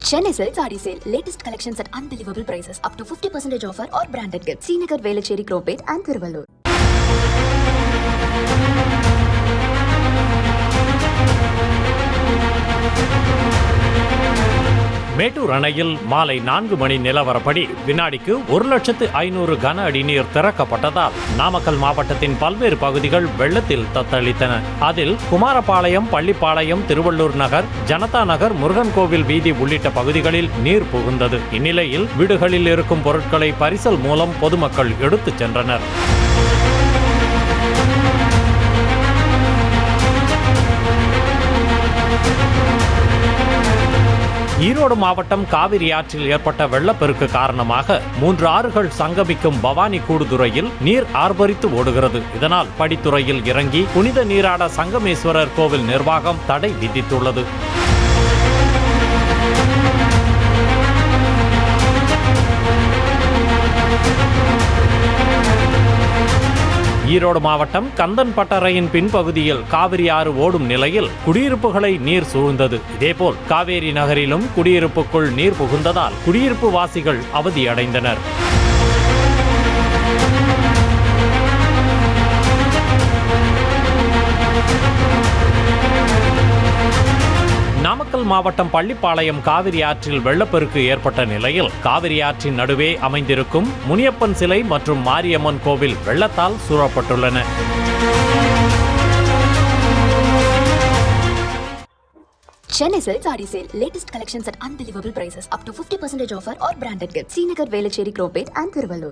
Chennai Silk Saree Sale. Latest collections at unbelievable prices. Up to 50% offer or branded gifts. Srinagar, Velachery, Cropate and Thiruvallur. Mettur அணையில் மாலை 4 மணி நிலவரப்படி வினாடிக்கு 1,500,000 கன அடி நீர் திறக்கப்பட்டதால் நாமக்கல் மாவட்டத்தின் பல்வேறு பகுதிகள் வெள்ளத்தில் தத்தளித்தன. அதில் குமாரபாளையம், பள்ளிப்பாளையம், திருவள்ளூர் நகர், ஜனதா நகர், முருகன் கோவில் வீதி உள்ளிட்ட பகுதிகளில் நீர் புகுந்தது. இந்நிலையில் வீடுகளில் இருக்கும் பொருட்களை பரிசல் மூலம் பொதுமக்கள் எடுத்துச் சென்றனர். ஈரோடு மாவட்டம் காவிரி ஆற்றில் ஏற்பட்ட வெள்ளப்பெருக்கு காரணமாக 3 ஆறுகள் சங்கமிக்கும் பவானி கூடுதுறையில் நீர் ஆர்ப்பரித்து ஓடுகிறது. இதனால் படித்துறையில் இறங்கி புனித நீராட சங்கமேஸ்வரர் கோவில் நிர்வாகம் தடை விதித்துள்ளது. ஈரோடு மாவட்டம் கந்தன்பட்டறையின் பின்பகுதியில் காவிரி ஆறு ஓடும் நிலையில் குடியிருப்புகளை நீர் சூழ்ந்தது. இதேபோல் காவேரி நகரிலும் குடியிருப்புக்குள் நீர் புகுந்ததால் குடியிருப்பு வாசிகள் அவதியடைந்தனர். நாமக்கல் மாவட்டம் பள்ளிப்பாளையம் காவிரி ஆற்றில் வெள்ளப்பெருக்கு ஏற்பட்ட நிலையில் காவிரி ஆற்றின் நடுவே அமைந்திருக்கும் முனியப்பன் சிலை மற்றும் மாரியம்மன் கோவில் வெள்ளத்தால் சூழப்பட்டுள்ளன. Chennai Silk Saree Sale. Latest collections at unbelievable prices. Up to 50% offer or branded gifts. Srinagar, Velachery, Cropate and Thiruvallur.